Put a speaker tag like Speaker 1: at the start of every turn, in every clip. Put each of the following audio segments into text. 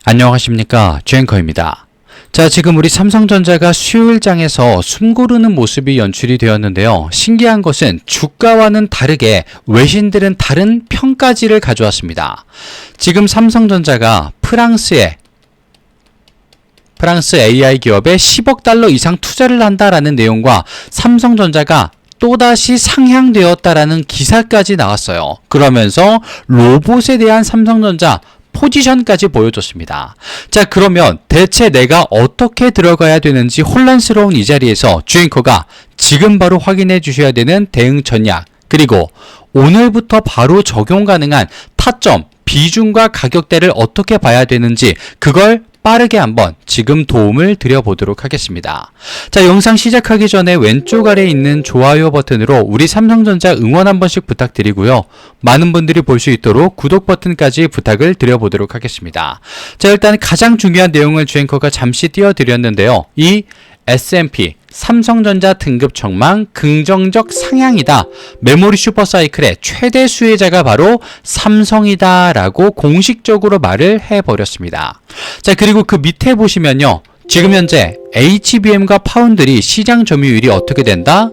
Speaker 1: 안녕하십니까, 주앵커입니다. 자, 지금 우리 삼성전자가 수요일장에서 숨고르는 모습이 연출이 되었는데요. 신기한 것은 주가와는 다르게 외신들은 다른 평가지를 가져왔습니다. 지금 삼성전자가 프랑스 AI 기업에 10억 달러 이상 투자를 한다라는 내용과 삼성전자가 또다시 상향되었다라는 기사까지 나왔어요. 그러면서 로봇에 대한 삼성전자 포지션까지 보여줬습니다. 자, 그러면 대체 내가 어떻게 들어가야 되는지 혼란스러운 이 자리에서 주앵커가 지금 바로 확인해 주셔야 되는 대응 전략, 그리고 오늘부터 바로 적용 가능한 타점, 비중과 가격대를 어떻게 봐야 되는지 그걸 빠르게 한번 지금 도움을 드려보도록 하겠습니다. 자, 영상 시작하기 전에 왼쪽 아래에 있는 좋아요 버튼으로 우리 삼성전자 응원 한 번씩 부탁드리고요. 많은 분들이 볼 수 있도록 구독 버튼까지 부탁을 드려보도록 하겠습니다. 자, 일단 가장 중요한 내용을 주앵커가 잠시 띄워드렸는데요. 이 S&P 삼성전자 등급 전망 긍정적 상향이다. 메모리 슈퍼사이클의 최대 수혜자가 바로 삼성이다 라고 공식적으로 말을 해버렸습니다. 자, 그리고 그 밑에 보시면요, 지금 현재 HBM과 파운드리 시장 점유율이 어떻게 된다?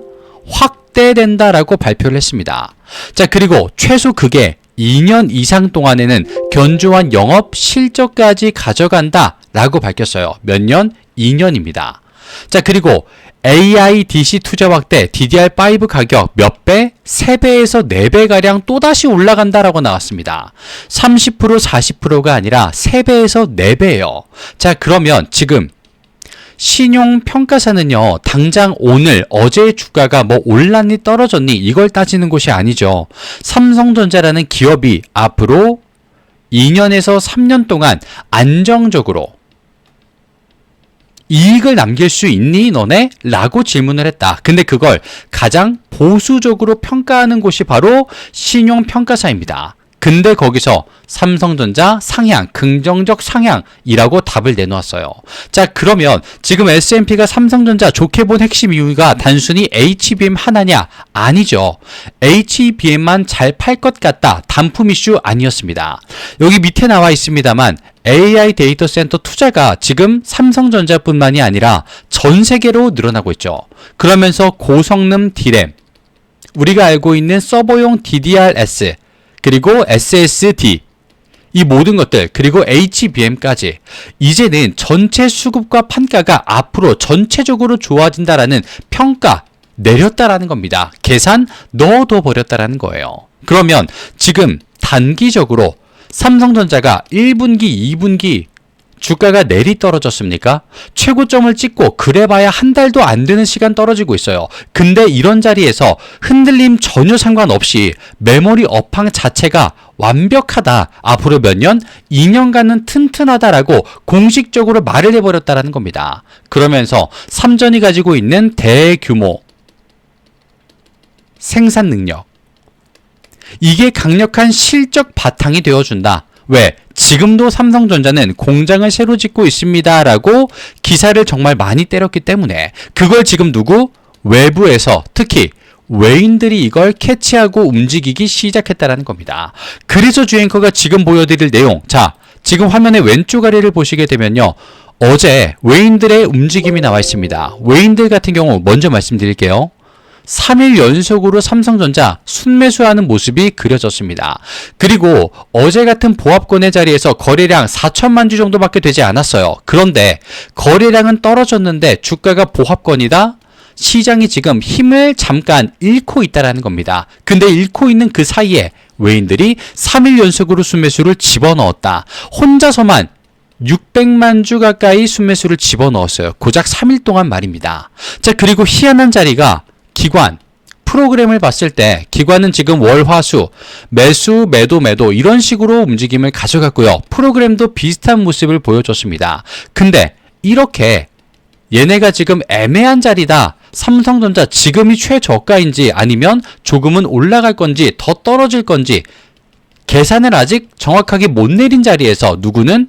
Speaker 1: 확대된다 라고 발표를 했습니다. 자, 그리고 최소 그게 2년 이상 동안에는 견조한 영업 실적까지 가져간다 라고 밝혔어요. 몇 년? 2년입니다. 자, 그리고 AIDC 투자 확대, DDR5 가격 몇 배? 3배에서 4배가량 또다시 올라간다라고 나왔습니다. 30%, 40%가 아니라 3배에서 4배예요. 자, 그러면 지금 신용평가사는요, 당장 오늘, 어제의 주가가 뭐 올랐니 떨어졌니 이걸 따지는 곳이 아니죠. 삼성전자라는 기업이 앞으로 2년에서 3년 동안 안정적으로 이익을 남길 수 있니 너네? 라고 질문을 했다. 근데 그걸 가장 보수적으로 평가하는 곳이 바로 신용평가사입니다. 근데 거기서 삼성전자 상향, 긍정적 상향이라고 답을 내놓았어요. 자, 그러면 지금 S&P가 삼성전자 좋게 본 핵심 이유가 단순히 HBM 하나냐? 아니죠. HBM만 잘 팔 것 같다. 단품 이슈 아니었습니다. 여기 밑에 나와 있습니다만 AI 데이터 센터 투자가 지금 삼성전자뿐만이 아니라 전 세계로 늘어나고 있죠. 그러면서 고성능 D램, 우리가 알고 있는 서버용 DDR-S, 그리고 SSD, 이 모든 것들, 그리고 HBM까지 이제는 전체 수급과 판가가 앞으로 전체적으로 좋아진다라는 평가 내렸다라는 겁니다. 계산 넣어둬 버렸다라는 거예요. 그러면 지금 단기적으로 삼성전자가 1분기, 2분기 주가가 내리 떨어졌습니까? 최고점을 찍고 그래봐야 한 달도 안 되는 시간 떨어지고 있어요. 근데 이런 자리에서 흔들림 전혀 상관없이 메모리 업황 자체가 완벽하다. 앞으로 몇 년? 2년간은 튼튼하다라고 공식적으로 말을 해버렸다라는 겁니다. 그러면서 삼전이 가지고 있는 대규모 생산 능력, 이게 강력한 실적 바탕이 되어준다. 왜? 지금도 삼성전자는 공장을 새로 짓고 있습니다 라고 기사를 정말 많이 때렸기 때문에 그걸 지금 누구? 외부에서, 특히 외인들이 이걸 캐치하고 움직이기 시작했다는 겁니다. 그래서 주앵커가 지금 보여드릴 내용, 자, 지금 화면의 왼쪽 아래를 보시게 되면요, 어제 외인들의 움직임이 나와 있습니다. 외인들 같은 경우 먼저 말씀드릴게요. 3일 연속으로 삼성전자 순매수하는 모습이 그려졌습니다. 그리고 어제 같은 보합권의 자리에서 거래량 4천만 주 정도밖에 되지 않았어요. 그런데 거래량은 떨어졌는데 주가가 보합권이다? 시장이 지금 힘을 잠깐 잃고 있다는 겁니다. 근데 잃고 있는 그 사이에 외인들이 3일 연속으로 순매수를 집어넣었다. 혼자서만 600만 주 가까이 순매수를 집어넣었어요. 고작 3일 동안 말입니다. 자, 그리고 희한한 자리가 기관, 프로그램을 봤을 때 기관은 지금 월, 화, 수, 매수, 매도 이런 식으로 움직임을 가져갔고요. 프로그램도 비슷한 모습을 보여줬습니다. 근데 이렇게 얘네가 지금 애매한 자리다. 삼성전자 지금이 최저가인지 아니면 조금은 올라갈 건지 더 떨어질 건지 계산을 아직 정확하게 못 내린 자리에서 누구는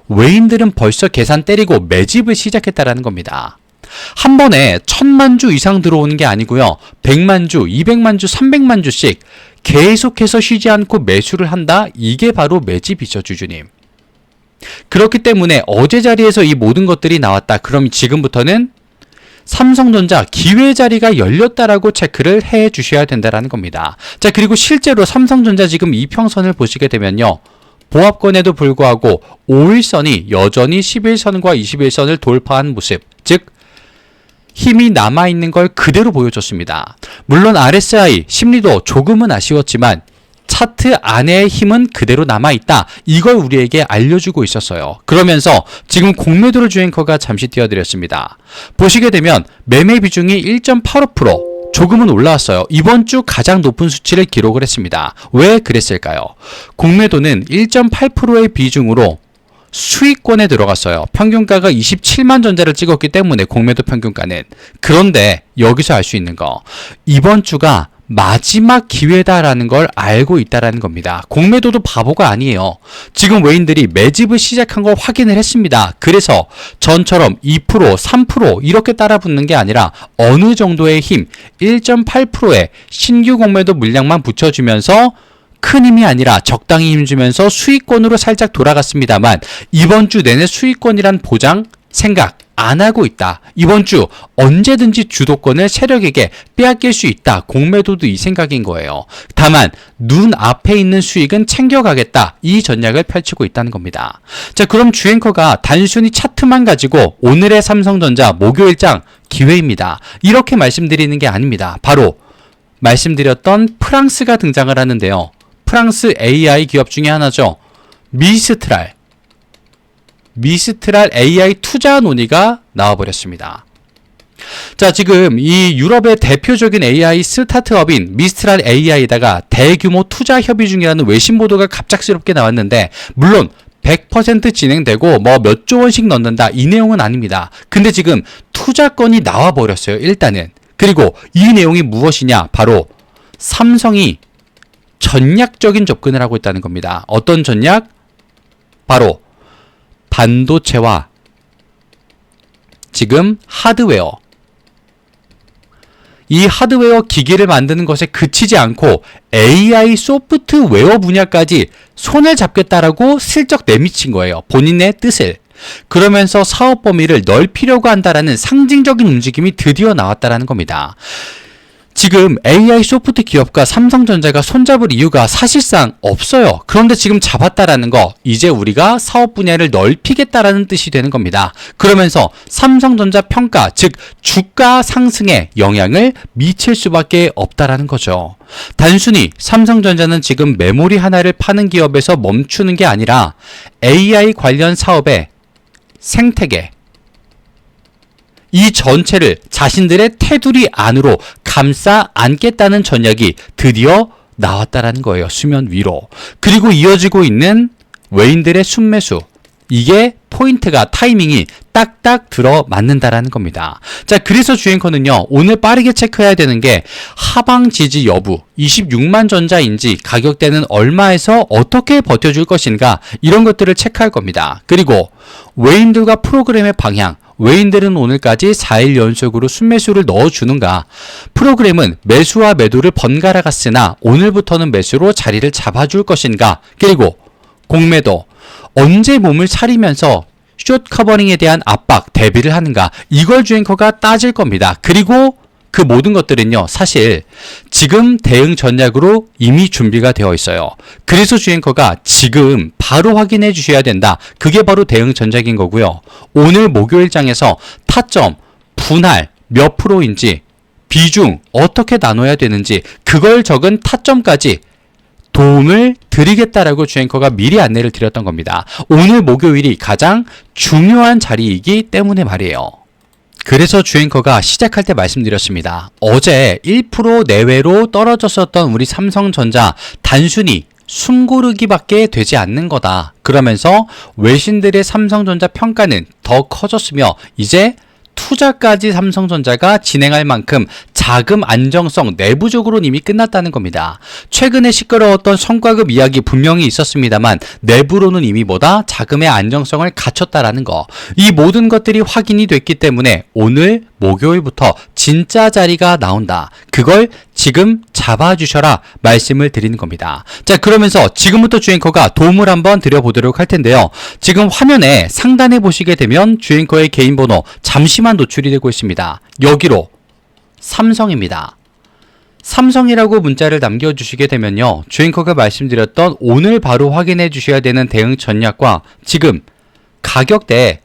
Speaker 1: 외인들은 벌써 계산 때리고 매집을 시작했다라는 겁니다. 한 번에 1000만 주 이상 들어오는 게 아니고요. 100만 주, 200만 주, 300만 주씩 계속해서 쉬지 않고 매수를 한다. 이게 바로 매집이죠, 주주님. 그렇기 때문에 어제 자리에서 이 모든 것들이 나왔다. 그럼 지금부터는 삼성전자 기회 자리가 열렸다라고 체크를 해 주셔야 된다라는 겁니다. 자, 그리고 실제로 삼성전자 지금 이평선을 보시게 되면요. 보합권에도 불구하고 5일선이 여전히 11선과 21선을 돌파한 모습, 즉 힘이 남아있는 걸 그대로 보여줬습니다. 물론 RSI 심리도 조금은 아쉬웠지만 차트 안에의 힘은 그대로 남아있다. 이걸 우리에게 알려주고 있었어요. 그러면서 지금 공매도를 주앵커가 잠시 띄워드렸습니다. 보시게 되면 매매 비중이 1.85%, 조금은 올라왔어요. 이번 주 가장 높은 수치를 기록을 했습니다. 왜 그랬을까요? 공매도는 1.8%의 비중으로 수익권에 들어갔어요. 평균가가 27만 전자를 찍었기 때문에 공매도 평균가는. 그런데 여기서 알 수 있는 거, 이번 주가 마지막 기회다라는 걸 알고 있다라는 겁니다. 공매도도 바보가 아니에요. 지금 외인들이 매집을 시작한 걸 확인을 했습니다. 그래서 전처럼 2%, 3% 이렇게 따라붙는 게 아니라 어느 정도의 힘, 1.8%의 신규 공매도 물량만 붙여주면서 큰 힘이 아니라 적당히 힘주면서 수익권으로 살짝 돌아갔습니다만 이번 주 내내 수익권이란 보장 생각 안 하고 있다. 이번 주 언제든지 주도권을 세력에게 빼앗길 수 있다. 공매도도 이 생각인 거예요. 다만 눈앞에 있는 수익은 챙겨가겠다. 이 전략을 펼치고 있다는 겁니다. 자, 그럼 주앵커가 단순히 차트만 가지고 오늘의 삼성전자 목요일장 기회입니다. 이렇게 말씀드리는 게 아닙니다. 바로 말씀드렸던 프랑스가 등장을 하는데요. 프랑스 AI 기업 중에 하나죠. 미스트랄 AI 투자 논의가 나와버렸습니다. 자, 지금 이 유럽의 대표적인 AI 스타트업인 미스트랄 AI에다가 대규모 투자 협의 중이라는 외신 보도가 갑작스럽게 나왔는데, 물론 100% 진행되고 뭐 몇 조 원씩 넣는다 이 내용은 아닙니다. 근데 지금 투자건이 나와버렸어요. 일단은. 그리고 이 내용이 무엇이냐? 바로 삼성이 전략적인 접근을 하고 있다는 겁니다. 어떤 전략? 바로 반도체와 지금 하드웨어, 이 하드웨어 기기를 만드는 것에 그치지 않고 AI 소프트웨어 분야까지 손을 잡겠다라고 슬쩍 내미친 거예요. 본인의 뜻을. 그러면서 사업 범위를 넓히려고 한다라는 상징적인 움직임이 드디어 나왔다라는 겁니다. 지금 AI 소프트 기업과 삼성전자가 손잡을 이유가 사실상 없어요. 그런데 지금 잡았다라는 거, 이제 우리가 사업 분야를 넓히겠다라는 뜻이 되는 겁니다. 그러면서 삼성전자 평가, 즉 주가 상승에 영향을 미칠 수밖에 없다라는 거죠. 단순히 삼성전자는 지금 메모리 하나를 파는 기업에서 멈추는 게 아니라 AI 관련 사업의 생태계, 이 전체를 자신들의 테두리 안으로 감싸 안겠다는 전략이 드디어 나왔다라는 거예요. 수면 위로. 그리고 이어지고 있는 외인들의 순매수. 이게 포인트가, 타이밍이 딱딱 들어맞는다라는 겁니다. 자, 그래서 주앵커는요, 오늘 빠르게 체크해야 되는 게 하방 지지 여부, 26만 전자인지 가격대는 얼마에서 어떻게 버텨줄 것인가, 이런 것들을 체크할 겁니다. 그리고 외인들과 프로그램의 방향, 외인들은 오늘까지 4일 연속으로 순매수를 넣어주는가, 프로그램은 매수와 매도를 번갈아 갔으나 오늘부터는 매수로 자리를 잡아줄 것인가, 그리고 공매도 언제 몸을 차리면서 숏 커버링에 대한 압박, 대비를 하는가, 이걸 주앵커가 따질 겁니다. 그리고 그 모든 것들은요, 사실 지금 대응 전략으로 이미 준비가 되어 있어요. 그래서 주앵커가 지금 바로 확인해 주셔야 된다. 그게 바로 대응 전략인 거고요. 오늘 목요일장에서 타점, 분할 몇 프로인지, 비중 어떻게 나눠야 되는지, 그걸 적은 타점까지 도움을 드리겠다라고 주앵커가 미리 안내를 드렸던 겁니다. 오늘 목요일이 가장 중요한 자리이기 때문에 말이에요. 그래서 주앵커가 시작할 때 말씀드렸습니다. 어제 1% 내외로 떨어졌었던 우리 삼성전자 단순히 숨고르기밖에 되지 않는 거다. 그러면서 외신들의 삼성전자 평가는 더 커졌으며 이제 투자까지 삼성전자가 진행할 만큼 자금 안정성 내부적으로는 이미 끝났다는 겁니다. 최근에 시끄러웠던 성과급 이야기 분명히 있었습니다만 내부로는 이미 뭐다? 자금의 안정성을 갖췄다라는 거. 이 모든 것들이 확인이 됐기 때문에 오늘 목요일부터 진짜 자리가 나온다. 그걸 지금 잡아주셔라 말씀을 드리는 겁니다. 자, 그러면서 지금부터 주앵커가 도움을 한번 드려보도록 할 텐데요. 지금 화면에 상단에 보시게 되면 주앵커의 개인 번호 잠시만 노출이 되고 있습니다. 여기로 삼성입니다. 삼성이라고 문자를 남겨주시게 되면요. 주앵커가 말씀드렸던 오늘 바로 확인해 주셔야 되는 대응 전략과 지금 가격대,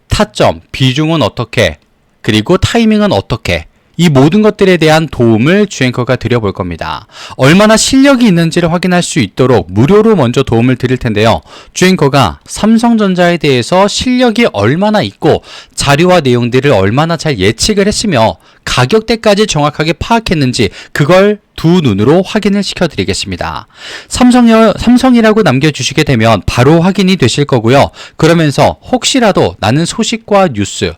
Speaker 1: 타점, 비중은 어떻게, 그리고 타이밍은 어떻게, 이 모든 것들에 대한 도움을 주앵커가 드려볼 겁니다. 얼마나 실력이 있는지를 확인할 수 있도록 무료로 먼저 도움을 드릴 텐데요. 주앵커가 삼성전자에 대해서 실력이 얼마나 있고 자료와 내용들을 얼마나 잘 예측을 했으며 가격대까지 정확하게 파악했는지 그걸 두 눈으로 확인을 시켜드리겠습니다. 삼성이라고 남겨주시게 되면 바로 확인이 되실 거고요. 그러면서 혹시라도 나는 소식과 뉴스,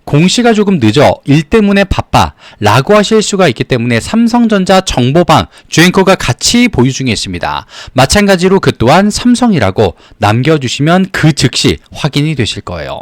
Speaker 1: 공시가 조금 늦어, 일 때문에 바빠 라고 하실 수가 있기 때문에 삼성전자 정보방 주앵커가 같이 보유 중에 있습니다. 마찬가지로 그 또한 삼성이라고 남겨주시면 그 즉시 확인이 되실 거예요.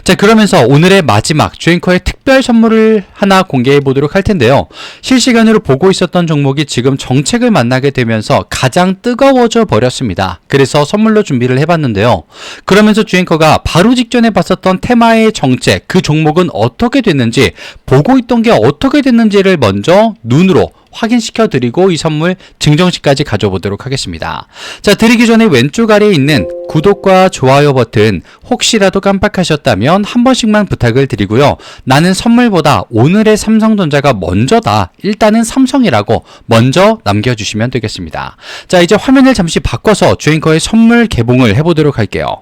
Speaker 1: 자, 그러면서 오늘의 마지막 주앵커의 특별 선물을 하나 공개해 보도록 할 텐데요. 실시간으로 보고 있었던 종목이 지금 정책을 만나게 되면서 가장 뜨거워져 버렸습니다. 그래서 선물로 준비를 해봤는데요. 그러면서 주앵커가 바로 직전에 봤었던 테마의 정책, 그 종목은 어떻게 됐는지, 보고 있던 게 어떻게 됐는지를 먼저 눈으로 확인시켜 드리고 이 선물 증정식까지 가져보도록 하겠습니다. 자, 드리기 전에 왼쪽 아래에 있는 구독과 좋아요 버튼 혹시라도 깜빡하셨다면 한 번씩만 부탁을 드리고요. 나는 선물보다 오늘의 삼성전자가 먼저다. 일단은 삼성이라고 먼저 남겨주시면 되겠습니다. 자, 이제 화면을 잠시 바꿔서 주앵커의 선물 개봉을 해보도록 할게요.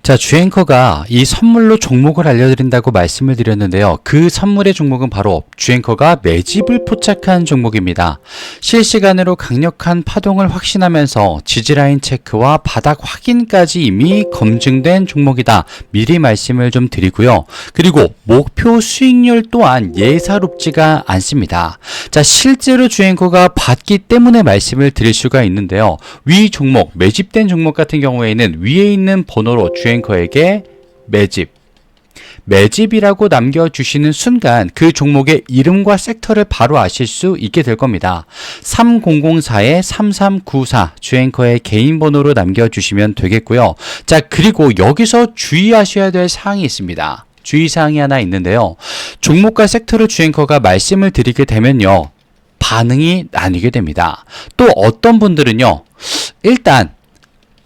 Speaker 1: 자, 주앵커가 이 선물로 종목을 알려드린다고 말씀을 드렸는데요. 그 선물의 종목은 바로 주앵커가 매집을 포착한 종목입니다. 실시간으로 강력한 파동을 확신하면서 지지라인 체크와 바닥 확인까지 이미 검증된 종목이다. 미리 말씀을 좀 드리고요. 그리고 목표 수익률 또한 예사롭지가 않습니다. 자, 실제로 주앵커가 봤기 때문에 말씀을 드릴 수가 있는데요. 위 종목, 매집된 종목 같은 경우에는 위에 있는 번호로 주앵커에게 매집이라고 남겨주시는 순간 그 종목의 이름과 섹터를 바로 아실 수 있게 될 겁니다. 3004-3394 주앵커의 개인 번호로 남겨주시면 되겠고요. 자, 그리고 여기서 주의하셔야 될 사항이 있습니다. 주의사항이 하나 있는데요. 종목과 섹터를 주앵커가 말씀을 드리게 되면요. 반응이 나뉘게 됩니다. 또 어떤 분들은요. 일단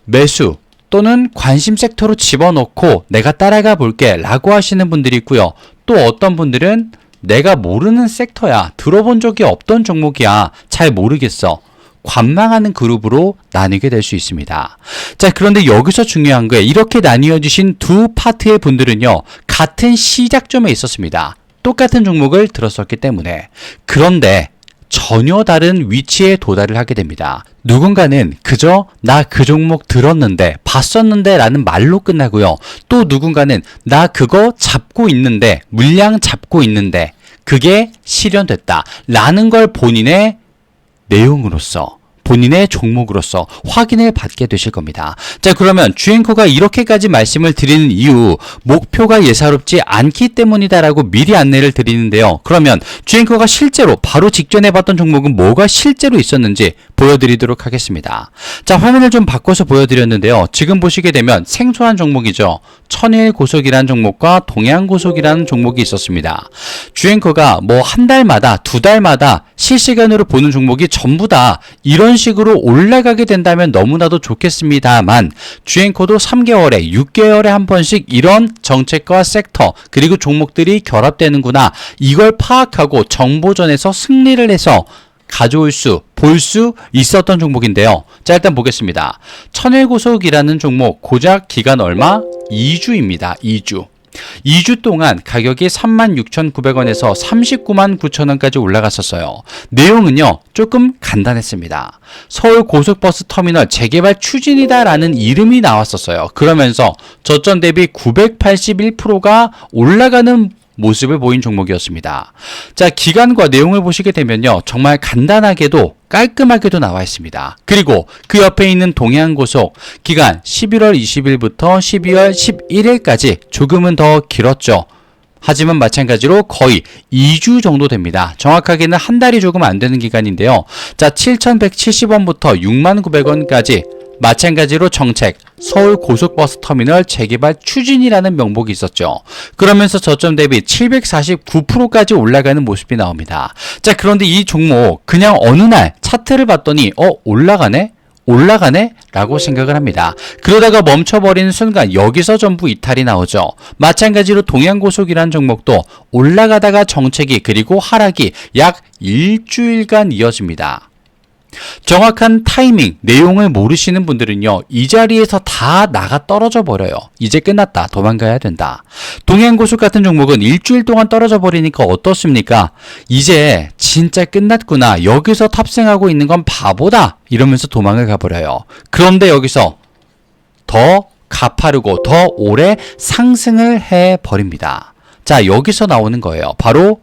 Speaker 1: 매수 또는 관심 섹터로 집어넣고 내가 따라가 볼게 라고 하시는 분들이 있고요. 또 어떤 분들은 내가 모르는 섹터야, 들어본 적이 없던 종목이야, 잘 모르겠어, 관망하는 그룹으로 나뉘게 될 수 있습니다. 자, 그런데 여기서 중요한 거예요. 이렇게 나뉘어 주신 두 파트의 분들은요, 같은 시작점에 있었습니다. 똑같은 종목을 들었었기 때문에. 그런데 전혀 다른 위치에 도달을 하게 됩니다. 누군가는 그저 나 그 종목 들었는데, 봤었는데 라는 말로 끝나고요. 또 누군가는 나 그거 잡고 있는데, 물량 잡고 있는데 그게 실현됐다 라는 걸 본인의 내용으로서, 본인의 종목으로서 확인을 받게 되실 겁니다. 자, 그러면 주앵커가 이렇게까지 말씀을 드리는 이유, 목표가 예사롭지 않기 때문이다라고 미리 안내를 드리는데요. 그러면 주앵커가 실제로 바로 직전에 봤던 종목은 뭐가 실제로 있었는지 보여드리도록 하겠습니다. 자, 화면을 좀 바꿔서 보여드렸는데요. 지금 보시게 되면 생소한 종목이죠. 천일고속이라는 종목과 동양고속이라는 종목이 있었습니다. 주앵커가 뭐 한 달마다, 두 달마다 실시간으로 보는 종목이 전부 다 이런 식으로 올라가게 된다면 너무나도 좋겠습니다만, 주앵커도 3개월에 6개월에 한 번씩 이런 정책과 섹터 그리고 종목들이 결합되는구나, 이걸 파악하고 정보전에서 승리를 해서 가져올 수, 볼 수 있었던 종목인데요. 자, 일단 보겠습니다. 천일고속이라는 종목 고작 기간 얼마? 2주입니다. 2주 동안 가격이 36,900원에서 399,900원까지 올라갔었어요. 내용은요, 조금 간단했습니다. 서울 고속버스 터미널 재개발 추진이다라는 이름이 나왔었어요. 그러면서 저점 대비 981%가 올라가는 모습을 보인 종목이었습니다. 자, 기간과 내용을 보시게 되면요. 정말 간단하게도 깔끔하게도 나와 있습니다. 그리고 그 옆에 있는 동해안고속 기간 11월 20일부터 12월 11일까지 조금은 더 길었죠. 하지만 마찬가지로 거의 2주 정도 됩니다. 정확하게는 한 달이 조금 안 되는 기간인데요. 자, 7,170원부터 69,000원까지 마찬가지로 정책, 서울 고속버스 터미널 재개발 추진이라는 명목이 있었죠. 그러면서 저점 대비 749%까지 올라가는 모습이 나옵니다. 자, 그런데 이 종목 그냥 어느 날 차트를 봤더니 올라가네? 라고 생각을 합니다. 그러다가 멈춰버리는 순간 여기서 전부 이탈이 나오죠. 마찬가지로 동양고속이라는 종목도 올라가다가 정체기 그리고 하락이 약 일주일간 이어집니다. 정확한 타이밍, 내용을 모르시는 분들은요, 이 자리에서 다 나가 떨어져 버려요. 이제 끝났다. 도망가야 된다. 동해안고속 같은 종목은 일주일 동안 떨어져 버리니까 어떻습니까? 이제 진짜 끝났구나. 여기서 탑승하고 있는 건 바보다. 이러면서 도망을 가버려요. 그런데 여기서 더 가파르고 더 오래 상승을 해버립니다. 자, 여기서 나오는 거예요. 바로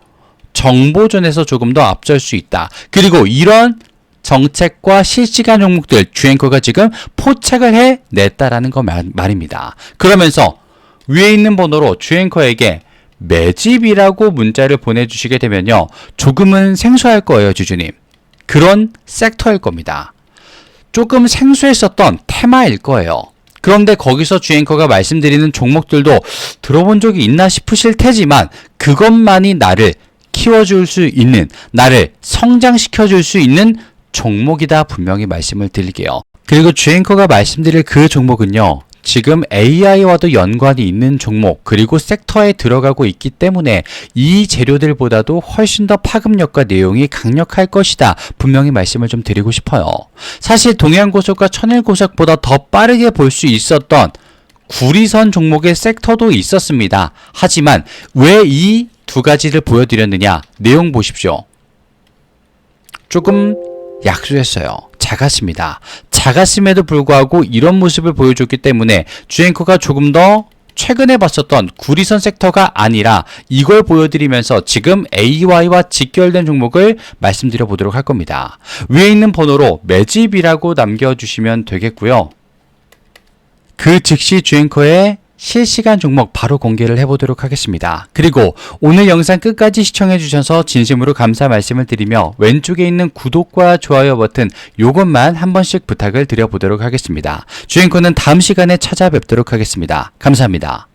Speaker 1: 정보전에서 조금 더 앞설 수 있다. 그리고 이런 정책과 실시간 종목들 주앵커가 지금 포착을 해냈다라는 거 말입니다. 그러면서 위에 있는 번호로 주앵커에게 매집이라고 문자를 보내주시게 되면요. 조금은 생소할 거예요, 주주님. 그런 섹터일 겁니다. 조금 생소했었던 테마일 거예요. 그런데 거기서 주앵커가 말씀드리는 종목들도 들어본 적이 있나 싶으실 테지만 그것만이 나를 키워줄 수 있는, 나를 성장시켜줄 수 있는 종목이다 분명히 말씀을 드릴게요. 그리고 주앵커가 말씀드릴 그 종목은요. 지금 AI와도 연관이 있는 종목 그리고 섹터에 들어가고 있기 때문에 이 재료들보다도 훨씬 더 파급력과 내용이 강력할 것이다. 분명히 말씀을 좀 드리고 싶어요. 사실 동해안고속과 천일고속보다 더 빠르게 볼 수 있었던 구리선 종목의 섹터도 있었습니다. 하지만 왜 이 두 가지를 보여드렸느냐? 내용 보십시오. 조금 약소했어요. 작았습니다. 작았음에도 불구하고 이런 모습을 보여줬기 때문에 주앵커가 조금 더 최근에 봤었던 구리선 섹터가 아니라 이걸 보여드리면서 지금 AY와 직결된 종목을 말씀드려 보도록 할 겁니다. 위에 있는 번호로 매집이라고 남겨주시면 되겠고요. 그 즉시 주앵커의 실시간 종목 바로 공개를 해보도록 하겠습니다. 그리고 오늘 영상 끝까지 시청해주셔서 진심으로 감사 말씀을 드리며 왼쪽에 있는 구독과 좋아요 버튼 요것만 한 번씩 부탁을 드려보도록 하겠습니다. 주앵커는 다음 시간에 찾아뵙도록 하겠습니다. 감사합니다.